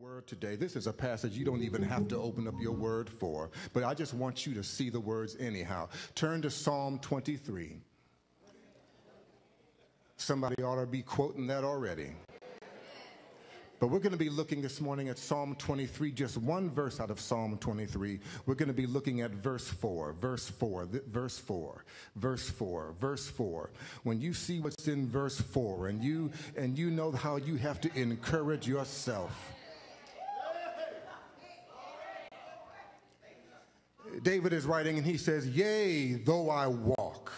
word today. This is a passage you don't even have to open up your word for, but I just want you to see the words anyhow. Turn to Psalm 23. Somebody ought to be quoting that already. But we're going to be looking this morning at Psalm 23, just one verse out of Psalm 23. We're going to be looking at verse 4, verse 4, verse 4, verse 4, verse 4. When you see what's in verse 4 and you know how you have to encourage yourself. David is writing and he says, "Yea, though I walk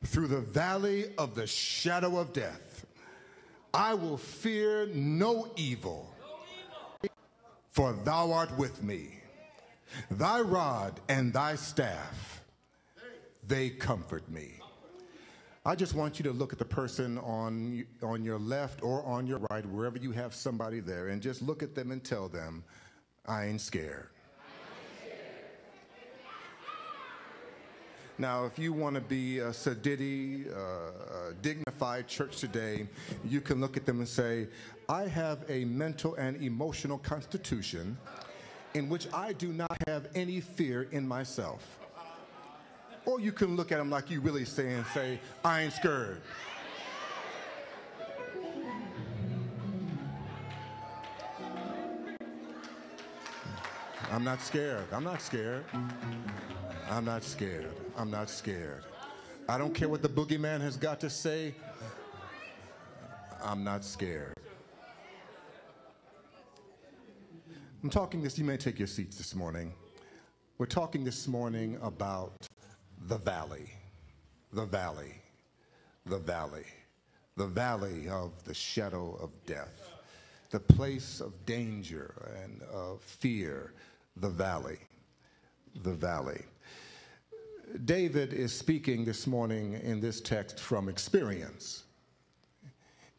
through the valley of the shadow of death, I will fear no evil, for thou art with me. Thy rod and thy staff, they comfort me." I just want you to look at the person on your left or on your right, wherever you have somebody there, and just look at them and tell them, "I ain't scared." Now, if you want to be a sedity, dignified church today, you can look at them and say, "I have a mental and emotional constitution in which I do not have any fear in myself." Or you can look at them like you really say and say, "I ain't scared." I'm not scared. I'm not scared. I'm not scared. I'm not scared. I don't care what the boogeyman has got to say. I'm not scared. I'm talking this, you may take your seats this morning. We're talking this morning about the valley, the valley, the valley, the valley of the shadow of death, the place of danger and of fear, the valley, the valley. David is speaking this morning in this text from experience.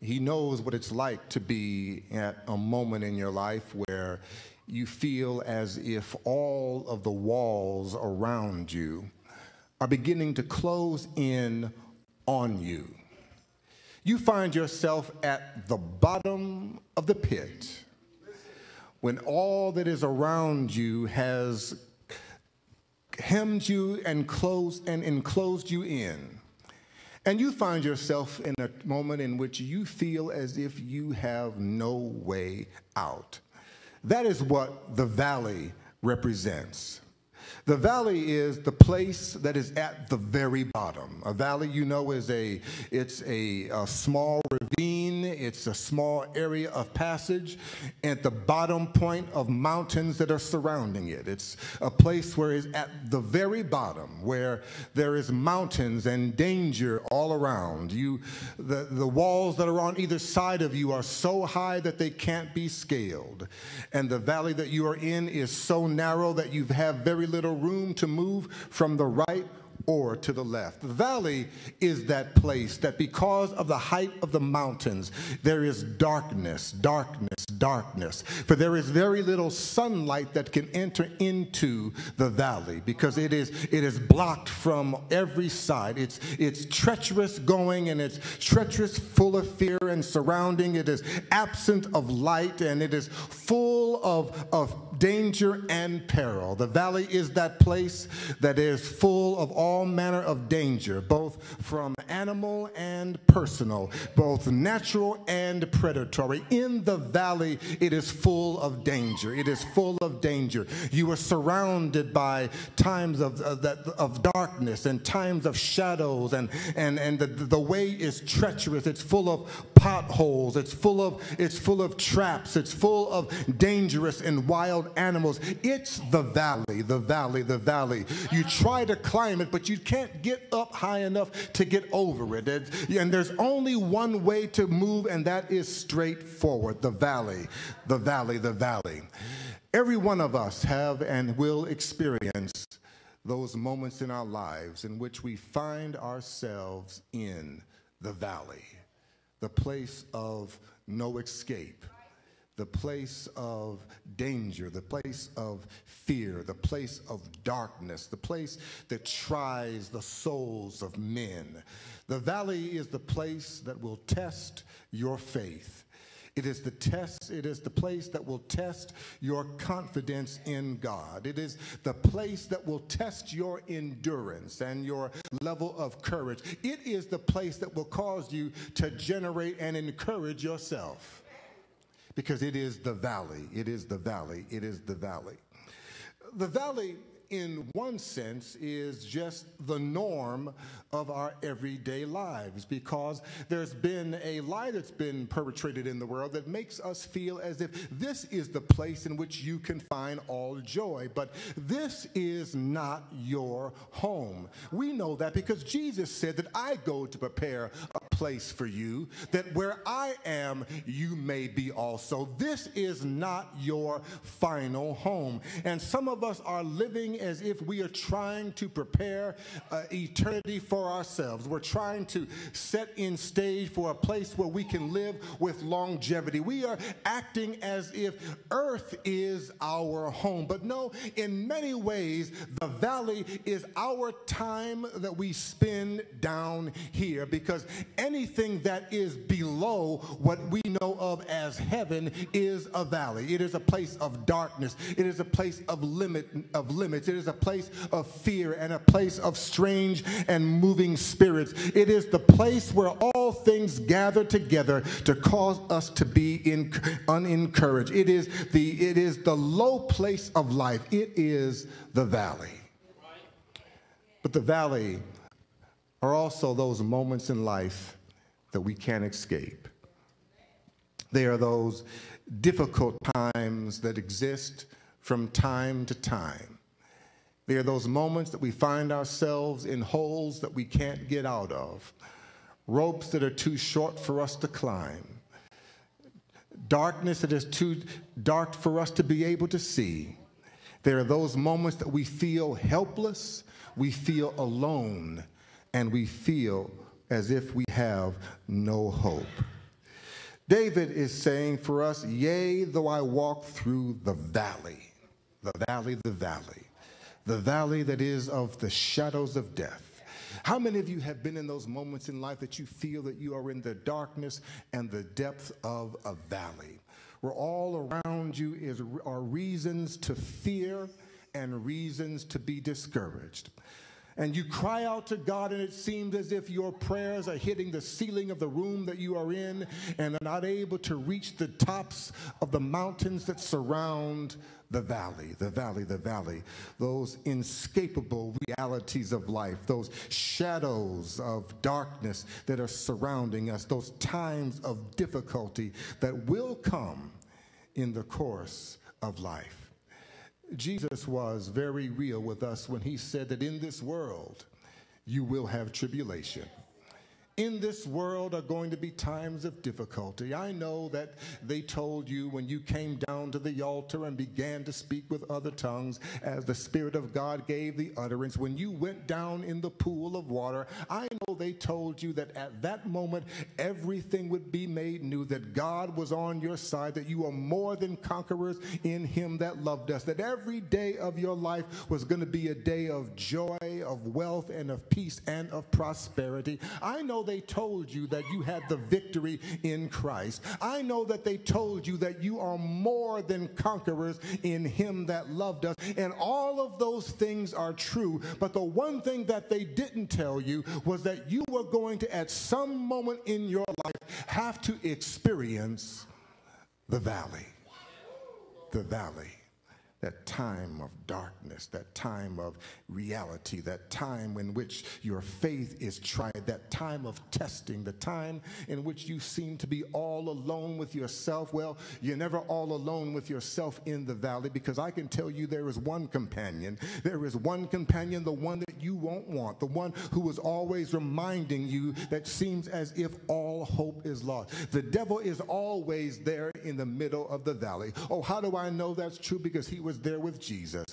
He knows what it's like to be at a moment in your life where you feel as if all of the walls around you are beginning to close in on you. You find yourself at the bottom of the pit when all that is around you has hemmed you and enclosed you in. And you find yourself in a moment in which you feel as if you have no way out. That is what the valley represents. The valley is the place that is at the very bottom. A valley, you know, is a small ravine. It's a small area of passage at the bottom point of mountains that are surrounding it. It's a place where it's at the very bottom, where there is mountains and danger all around. The walls that are on either side of you are so high that they can't be scaled. And the valley that you are in is so narrow that you have very little room to move from the right or to the left. The valley is that place that because of the height of the mountains, there is darkness, darkness, darkness. For there is very little sunlight that can enter into the valley because it is blocked from every side. It's treacherous going, and it's treacherous, full of fear and surrounding. It is absent of light, and it is full of danger and peril. The valley is that place that is full of all manner of danger, both from animal and personal, both natural and predatory. In the valley, it is full of danger. It is full of danger. You are surrounded by times of darkness and times of shadows, and the way is treacherous. It's full of potholes. It's full of traps. It's full of dangerous and wild animals. It's the valley, the valley, the valley. You try to climb it, but you can't get up high enough to get over it. And there's only one way to move, and that is straight forward. The valley, the valley, the valley. Every one of us have and will experience those moments in our lives in which we find ourselves in the valley, the place of no escape, the place of danger, the place of fear, the place of darkness, the place that tries the souls of men. The valley is the place that will test your faith. It is the test, it is the place that will test your confidence in God. It is the place that will test your endurance and your level of courage. It is the place that will cause you to generate and encourage yourself. Because it is the valley, it is the valley, it is the valley. The valley, in one sense, is just the norm of our everyday lives, because there's been a lie that's been perpetrated in the world that makes us feel as if this is the place in which you can find all joy. But this is not your home. We know that because Jesus said that I go to prepare a place for you, that where I am, you may be also. This is not your final home. And some of us are living as if we are trying to prepare eternity for ourselves. We're trying to set in stage for a place where we can live with longevity. We are acting as if earth is our home. But no, in many ways, the valley is our time that we spend down here, because anything that is below what we know of as heaven is a valley. It is a place of darkness. It is a place of limits. It is a place of fear and a place of strange and moving spirits. It is the place where all things gather together to cause us to be unencouraged. It is the low place of life. It is the valley. But the valley are also those moments in life that we can't escape. They are those difficult times that exist from time to time. They are those moments that we find ourselves in holes that we can't get out of, ropes that are too short for us to climb, darkness that is too dark for us to be able to see. There are those moments that we feel helpless, we feel alone, and we feel as if we have no hope. David is saying for us, yea, though I walk through the valley, the valley that is of the shadows of death. How many of you have been in those moments in life that you feel that you are in the darkness and the depth of a valley, where all around you are reasons to fear and reasons to be discouraged? And you cry out to God, and it seems as if your prayers are hitting the ceiling of the room that you are in and are not able to reach the tops of the mountains that surround the valley, those inescapable realities of life, those shadows of darkness that are surrounding us, those times of difficulty that will come in the course of life. Jesus was very real with us when he said that in this world you will have tribulation. In this world are going to be times of difficulty. I know that they told you when you came down to the altar and began to speak with other tongues as the Spirit of God gave the utterance. When you went down in the pool of water, I know they told you that at that moment everything would be made new, that God was on your side, that you are more than conquerors in him that loved us, that every day of your life was going to be a day of joy, of wealth, and of peace, and of prosperity. I know they told you that you had the victory in Christ. I know that they told you that you are more than conquerors in him that loved us. And all of those things are true. But the one thing that they didn't tell you was that you were going to, at some moment in your life, have to experience the valley. The valley. That time of darkness, that time of reality, that time in which your faith is tried, that time of testing, the time in which you seem to be all alone with yourself. Well, you're never all alone with yourself in the valley, because I can tell you there is one companion. There is one companion, the one that you won't want, the one who is always reminding you that seems as if all hope is lost. The devil is always there in the middle of the valley. Oh, how do I know that's true? Because he was was there with Jesus.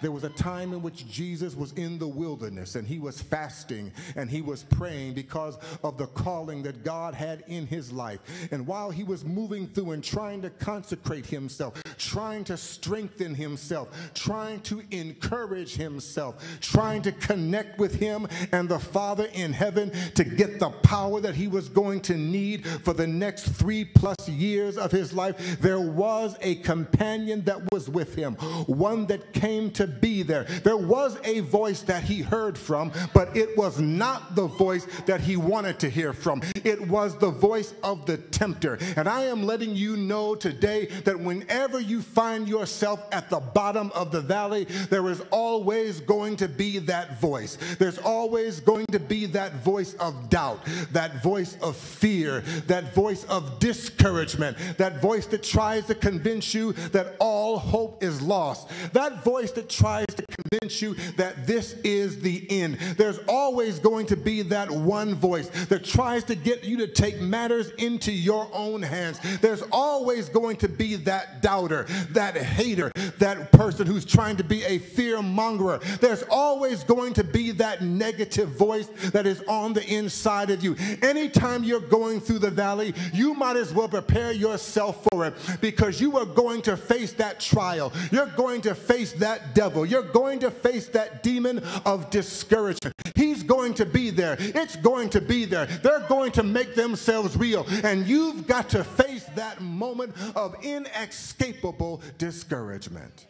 There was a time in which Jesus was in the wilderness and he was fasting and he was praying because of the calling that God had in his life. And while he was moving through and trying to consecrate himself, trying to strengthen himself, trying to encourage himself, trying to connect with him and the Father in heaven to get the power that he was going to need for the next 3+ years of his life, there was a companion that was with him, one that came to be there. There was a voice that he heard from, but it was not the voice that he wanted to hear from. It was the voice of the tempter. And I am letting you know today that whenever you find yourself at the bottom of the valley, there is always going to be that voice. There's always going to be that voice of doubt, that voice of fear, that voice of discouragement, that voice that tries to convince you that all hope is lost, that voice that tries to convince you that this is the end. There's always going to be that one voice that tries to get you to take matters into your own hands. There's always going to be that doubter, that hater, that person who's trying to be a fear mongerer. There's always going to be that negative voice that is on the inside of you. Anytime you're going through the valley, you might as well prepare yourself for it, because you are going to face that trial. You're going to face that devil. You're going to face that demon of discouragement. He's going to be there. It's going to be there. They're going to make themselves real. And you've got to face that moment of inescapable discouragement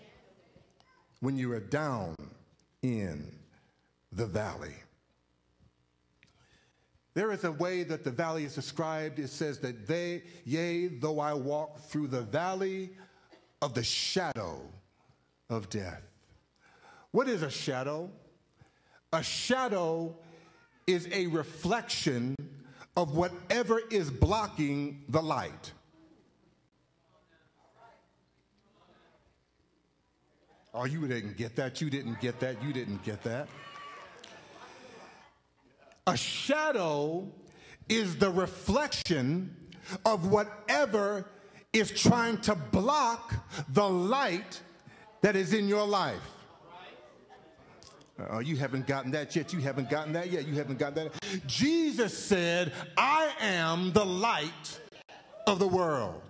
when you are down in the valley. There is a way that the valley is described. It says that yea, though I walk through the valley of the shadow of death. What is a shadow? A shadow is a reflection of whatever is blocking the light. Oh, you didn't get that. You didn't get that. You didn't get that. A shadow is the reflection of whatever is trying to block the light that is in your life. Oh, you haven't gotten that yet. You haven't gotten that yet. You haven't gotten that. Jesus said, I am the light of the world.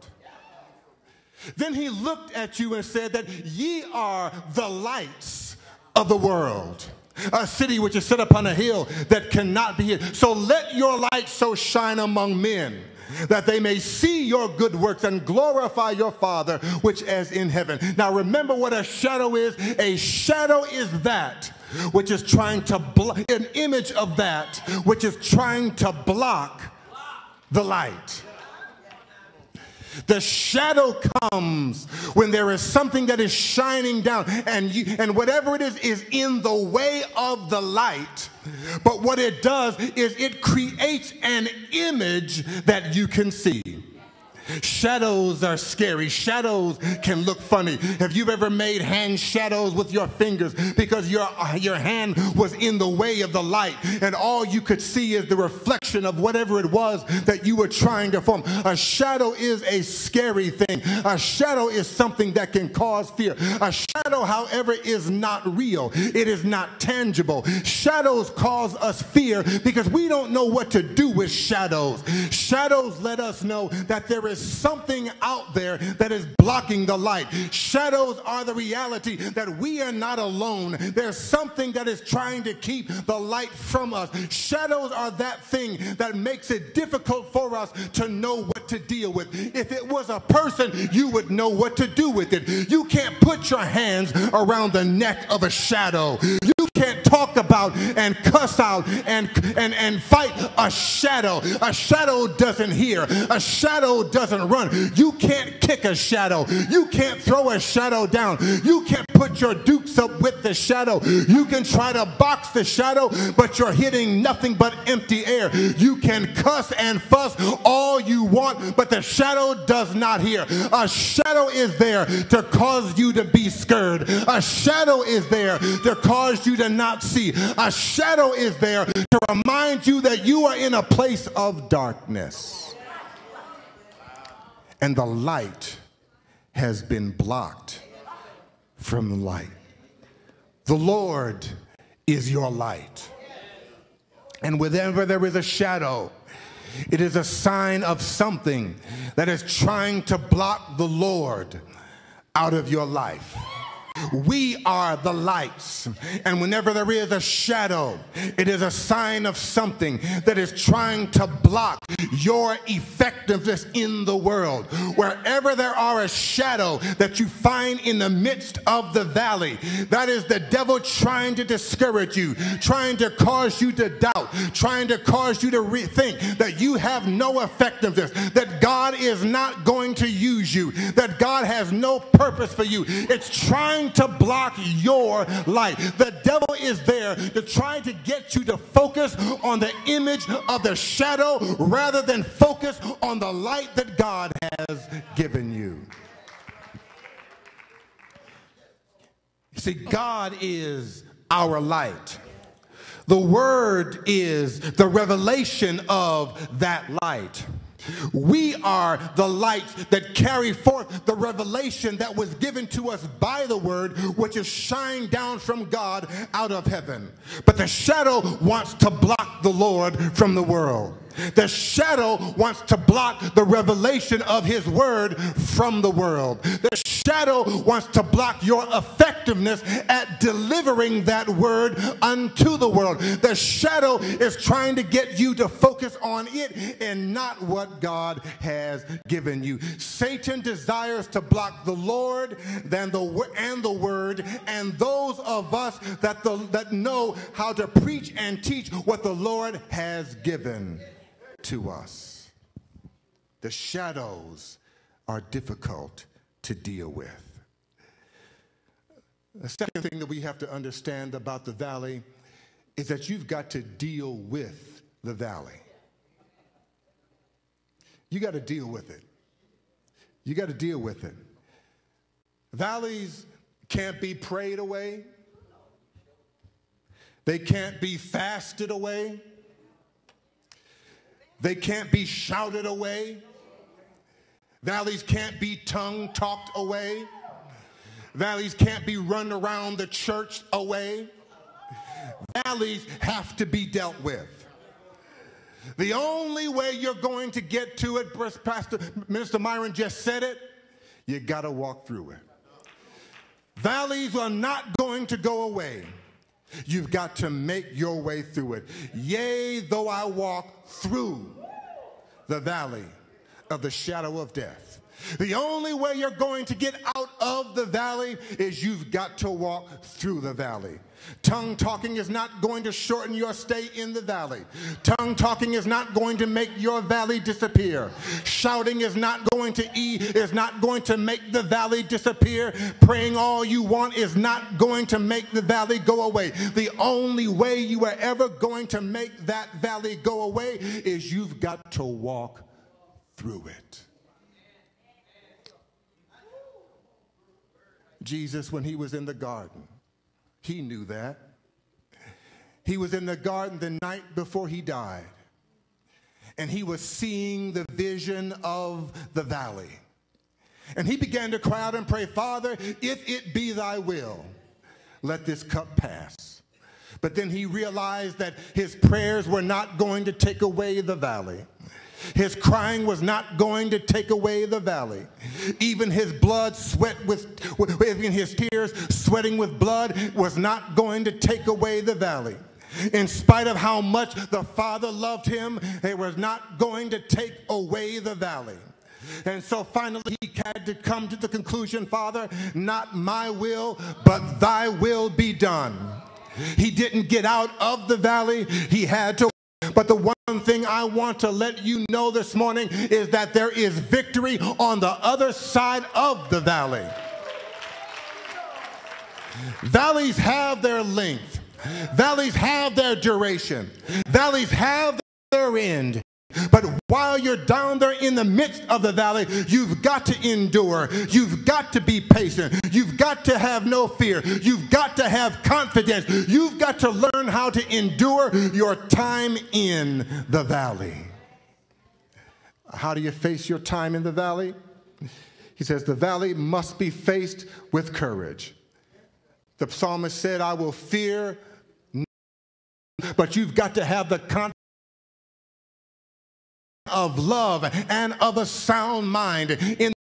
Then he looked at you and said that ye are the lights of the world. A city which is set upon a hill that cannot be hid. So let your light so shine among men that they may see your good works and glorify your Father which is in heaven. Now remember what a shadow is. A shadow is that which is trying to block, an image of that which is trying to block the light. The shadow comes when there is something that is shining down, and whatever it is in the way of the light. But what it does is it creates an image that you can see. Shadows are scary. Shadows can look funny. Have you ever made hand shadows with your fingers because your hand was in the way of the light and all you could see is the reflection of whatever it was that you were trying to form? A shadow is a scary thing. A shadow is something that can cause fear. A shadow, however, is not real. It is not tangible. Shadows cause us fear because we don't know what to do with shadows. Shadows let us know that there is something out there that is blocking the light. Shadows are the reality that we are not alone. There's something that is trying to keep the light from us. Shadows are that thing that makes it difficult for us to know what to deal with. If it was a person, you would know what to do with it. You can't put your hands around the neck of a shadow. You can't talk about and cuss out and fight a shadow. A shadow doesn't hear. A shadow doesn't run. You can't kick a shadow. You can't throw a shadow down. You can't put your dukes up with the shadow. You can try to box the shadow, but you're hitting nothing but empty air. You can cuss and fuss all you want, but the shadow does not hear. A shadow is there to cause you to be scared. A shadow is there to cause you to not see. A shadow is there to remind you that you are in a place of darkness. And the light has been blocked from the light. The Lord is your light. And whenever there is a shadow, it is a sign of something that is trying to block the Lord out of your life. We are the lights, and whenever there is a shadow, it is a sign of something that is trying to block your effectiveness in the world. Wherever there are a shadow that you find in the midst of the valley, that is the devil trying to discourage you, trying to cause you to doubt, trying to cause you to rethink that you have no effectiveness, that God is not going to use you, that God has no purpose for you. It's trying to block your light. The devil is there to try to get you to focus on the image of the shadow rather than focus on the light that God has given you. You see, God is our light. The Word is the revelation of that light. We are the lights that carry forth the revelation that was given to us by the Word, which is shined down from God out of heaven. But the shadow wants to block the Lord from the world. The shadow wants to block the revelation of His Word from the world. The shadow wants to block your effectiveness at delivering that Word unto the world. The shadow is trying to get you to focus on it and not what God has given you. Satan desires to block the Lord and the Word, and those of us that know how to preach and teach what the Lord has given to us. The shadows are difficult to deal with. The second thing that we have to understand about the valley is that you've got to deal with the valley. You got to deal with it. You got to deal with it. Valleys can't be prayed away. They can't be fasted away. They can't be shouted away. Valleys can't be tongue-talked away. Valleys can't be run around the church away. Valleys have to be dealt with. The only way you're going to get to it, Minister Myron just said it, you got to walk through it. Valleys are not going to go away. You've got to make your way through it. Yea, though I walk through the valley of the shadow of death. The only way you're going to get out of the valley is you've got to walk through the valley. Tongue talking is not going to shorten your stay in the valley. Tongue talking is not going to make your valley disappear. Shouting is not going to make the valley disappear. Praying all you want is not going to make the valley go away. The only way you are ever going to make that valley go away is you've got to walk through it. Jesus, when he was in the garden, he knew that. He was in the garden the night before he died, and he was seeing the vision of the valley. And he began to cry out and pray, Father, if it be thy will, let this cup pass. But then he realized that his prayers were not going to take away the valley. His crying was not going to take away the valley. Even his blood sweat even his tears sweating with blood was not going to take away the valley. In spite of how much the Father loved him, it was not going to take away the valley. And so finally he had to come to the conclusion, Father, not my will, but thy will be done. He didn't get out of the valley. He had to. But the one thing I want to let you know this morning is that there is victory on the other side of the valley. Valleys have their length. Valleys have their duration. Valleys have their end. But while you're down there in the midst of the valley, you've got to endure. You've got to be patient. You've got to have no fear. You've got to have confidence. You've got to learn how to endure your time in the valley. How do you face your time in the valley? He says the valley must be faced with courage. The psalmist said, I will fear nothing. But you've got to have the confidence of love and of a sound mind in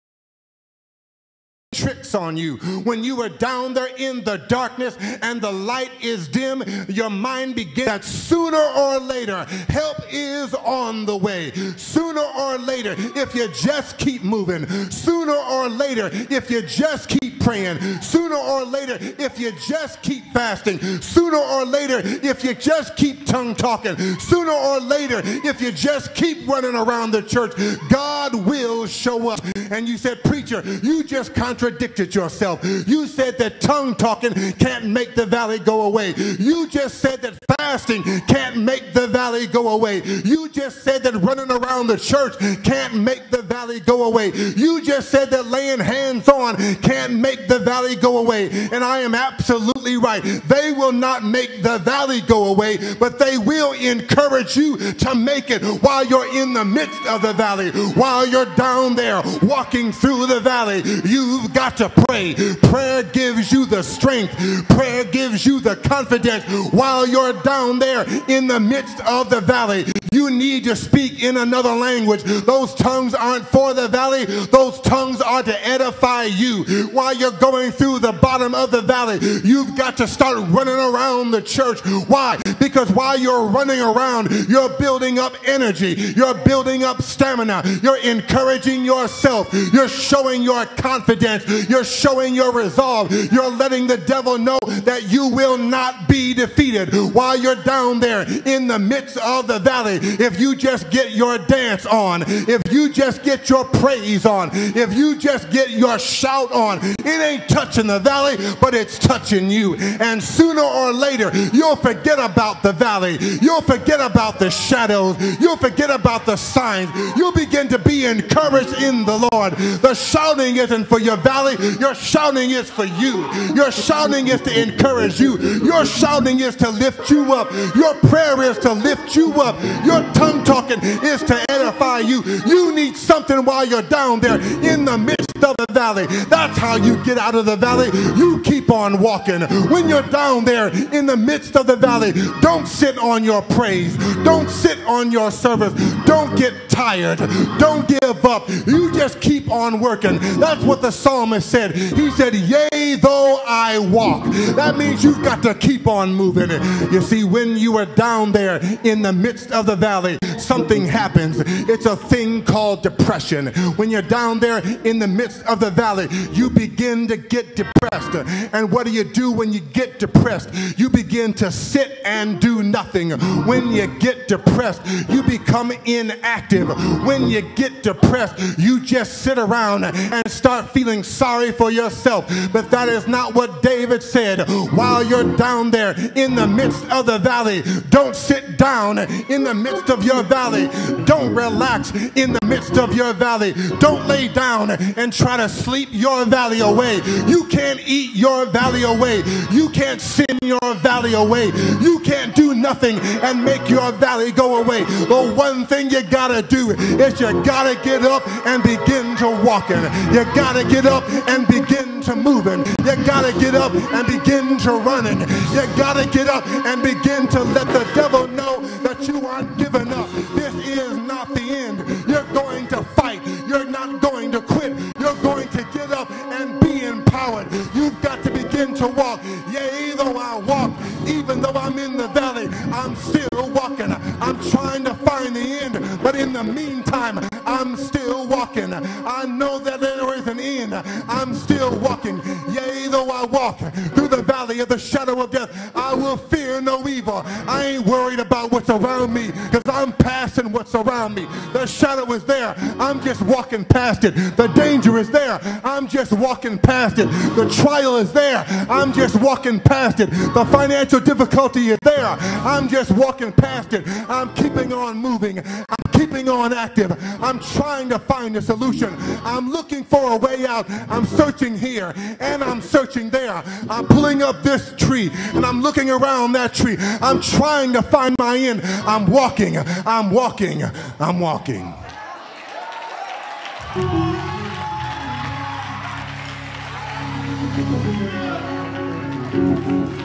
tricks on you. When you are down there in the darkness and the light is dim, your mind begins that sooner or later help is on the way. Sooner or later, if you just keep moving, sooner or later, if you just keep praying, sooner or later, if you just keep fasting, sooner or later, if you just keep tongue talking, sooner or later, if you just keep running around the church, God will show up. And you said, preacher, you just contradicted yourself. You said that tongue talking can't make the valley go away. You just said that fasting can't make the valley go away. You just said that running around the church can't make the valley go away. You just said that laying hands on can't make the valley go away. And I am absolutely right. They will not make the valley go away, but they will encourage you to make it while you're in the midst of the valley, while you're down there walking through the valley. You've got to pray. Prayer gives you the strength. Prayer gives you the confidence while you're down there in the midst of the valley. You need to speak in another language. Those tongues aren't for the valley. Those tongues are to edify you. While you're going through the bottom of the valley, you've got to start running around the church. Why? Because while you're running around, you're building up energy. You're building up stamina. You're encouraging yourself. You're showing your confidence. You're showing your resolve. You're letting the devil know that you will not be defeated while you're down there in the midst of the valley. If you just get your dance on, if you just get your praise on, if you just get your shout on, it ain't touching the valley, but it's touching you. And sooner or later, you'll forget about the valley. You'll forget about the shadows. You'll forget about the signs. You'll begin to be encouraged in the Lord. The shouting isn't for your valley. Your shouting is for you. Your shouting is to encourage you. Your shouting is to lift you up. Your prayer is to lift you up. Your tongue talking is to edify you. You need something while you're down there in the midst of the valley. That's how you get out of the valley. You keep on walking. When you're down there in the midst of the valley, don't sit on your praise. Don't sit on your service. Don't get tired. Don't give up. You just keep on working. That's what the psalmist said. He said, yea, though I walk. That means you've got to keep on moving. You see, when you are down there in the midst of the valley, something happens. It's a thing called depression. When you're down there in the midst of the valley, you begin to get depressed. And what do you do when you get depressed? You begin to sit and do nothing. When you get depressed, you become inactive. When you get depressed, you just sit around and start feeling sorry for yourself. But that is not what David said. While you're down there in the midst of the valley, don't sit down in the midst of your valley. Don't relax in the midst of your valley. Don't lay down and try to sleep your valley away. You can't eat your valley away. You can't sin your valley away. You can't do nothing and make your valley go away. The one thing you gotta do is you gotta get up and begin to walking. You gotta get up and begin to moving. You gotta get up and begin to running. You gotta get up and begin to let the devil know that you aren't giving up. This is not the end. You're going to fight. You're not going to quit. You're going to get up and be empowered. You've got to begin to walk. Yea, though I walk, even though I'm in the valley, I'm still walking. I'm trying to find the end, but in the meantime, I'm still walking. I know that there is an end. I'm still walking. Yea, though I walk through the valley of the shadow of death, I will fear no evil. I ain't worried about what's around me because I'm passing what's around me. The shadow is there. I'm just walking past it. The danger is there. I'm just walking past it. The trial is there. I'm just walking past it. The financial difficulty is there. I'm just walking past it. I'm keeping on moving. I'm keeping on active. I'm trying to find a solution. I'm looking for a way out. I'm searching here and I'm searching there. I'm pulling up this tree and I'm looking around that tree. I'm trying to find my end. I'm walking. I'm walking. I'm walking.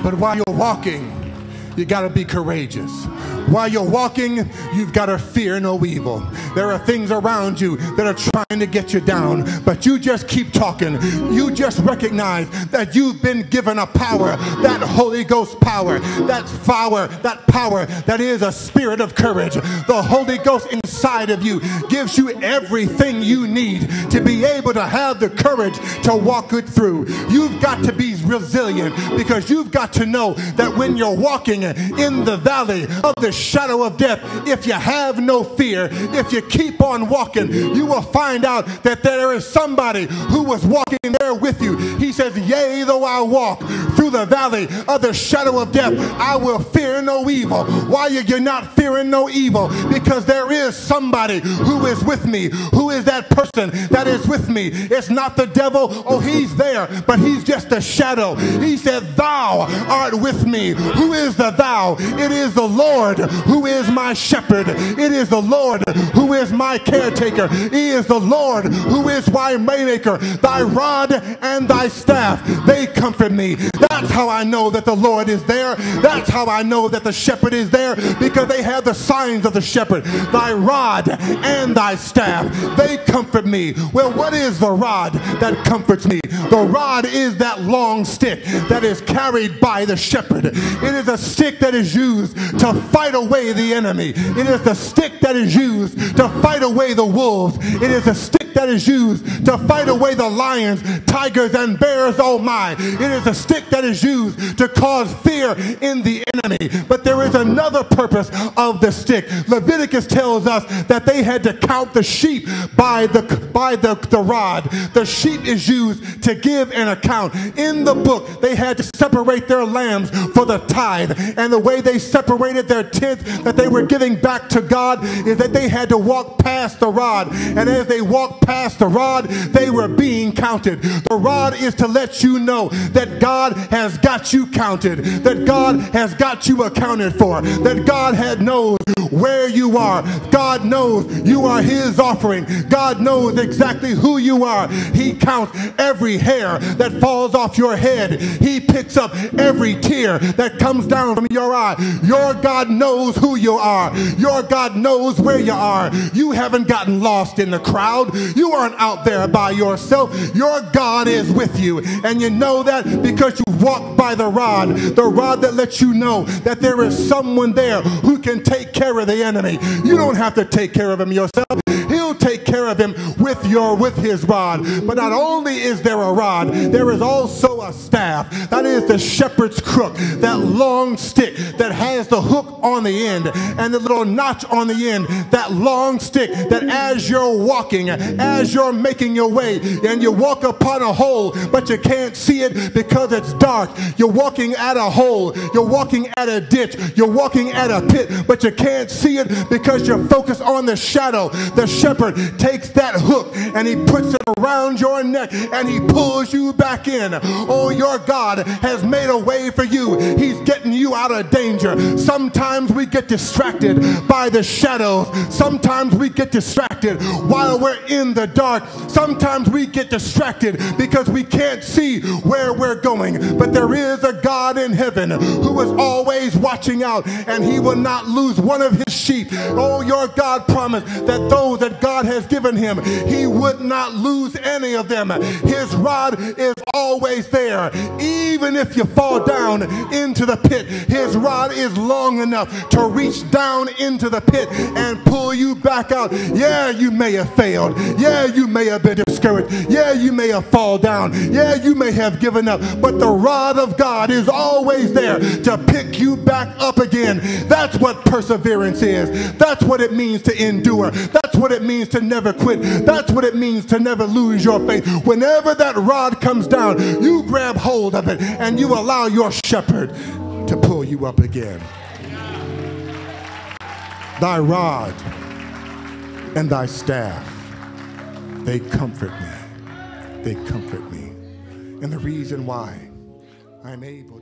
But while you're walking, you got to be courageous. While you're walking, you've got to fear no evil. There are things around you that are trying to get you down, but you just keep talking. You just recognize that you've been given a power, that Holy Ghost power, that power that is a spirit of courage. The Holy Ghost inside of you gives you everything you need to be able to have the courage to walk it through. You've got to be resilient, because you've got to know that when you're walking in the valley of the shadow of death, if you have no fear, if you keep on walking, you will find out that there is somebody who was walking there with you. He says, yea, though I walk through the valley of the shadow of death, I will fear no evil. Why are you not fearing no evil? Because there is somebody who is with me. Who is that person that is with me? It's not the devil. Oh, he's there, but he's just a shadow. He said, thou art with me. Who is the thou? It is the Lord who is my shepherd. It is the Lord who is my caretaker. He is the Lord who is my waymaker. Thy rod and thy staff, they comfort me. That's how I know that the Lord is there. That's how I know that the shepherd is there, because they have the signs of the shepherd. Thy rod and thy staff, they comfort me. Well, what is the rod that comforts me? The rod is that long stick that is carried by the shepherd. It is a stick that is used to fight away the enemy. It is the stick that is used to fight away the wolves. It is a stick that is used to fight away the lions, tigers, and bears. Oh my. It is a stick that is used to cause fear in the enemy. But there is another purpose of the stick. Leviticus tells us that they had to count the sheep by the rod. The sheep is used to give an account. In the book, they had to separate their lambs for the tithe. And the way they separated their tenth that they were giving back to God is that they had to walk past the rod. And as they walked past the rod, they were being counted. The rod is to let you know that God has got you counted, that God has got you accounted for, that God knows where you are. God knows you are his offering. God knows exactly who you are. He counts every hair that falls off your head. He picks up every tear that comes down from your eye. Your God knows who you are. Your God knows where you are. You haven't gotten lost in the crowd. You aren't out there by yourself. Your God is with you. And you know that because you walk by the rod that lets you know that there is someone there who can take care of the enemy. You don't have to take care of him yourself. He'll take care of him with his rod. But not only is there a rod, there is also a staff. That is the shepherd's crook, that long stick that has the hook on the end and the little notch on the end. That long stick that as you're walking, as you're making your way, and you walk upon a hole, but you can't see it because it's dark. You're walking at a hole. You're walking at a ditch. You're walking at a pit, but you can't see it because you're focused on the shadow. The shepherd takes that hook and he puts it around your neck and he pulls you back in. Oh, your God has made a way for you. He's getting you out of danger. Sometimes we get distracted by the shadows. Sometimes we get distracted while we're in the dark. Sometimes we get distracted because we can't see where we're going. But there is a God in heaven who is always watching out, and he will not lose one of his sheep. Oh, your God promised that those that God has given him, he would not lose any of them. His rod is always there. Even if you fall down into the pit, his rod is long enough to reach down into the pit and pull you back out. Yeah, you may have failed. Yeah, you may have been discouraged. Yeah, you may have fallen down. Yeah, you may have given up. But the rod of God is always there to pick you back up again. That's what perseverance is. That's what it means to endure. That's what it means to never quit. That's what it means to never lose your faith. Whenever that rod comes down, you grab hold of it and you allow your shepherd to pull you up again. Thy rod and thy staff, they comfort me. They comfort me. And the reason why I'm able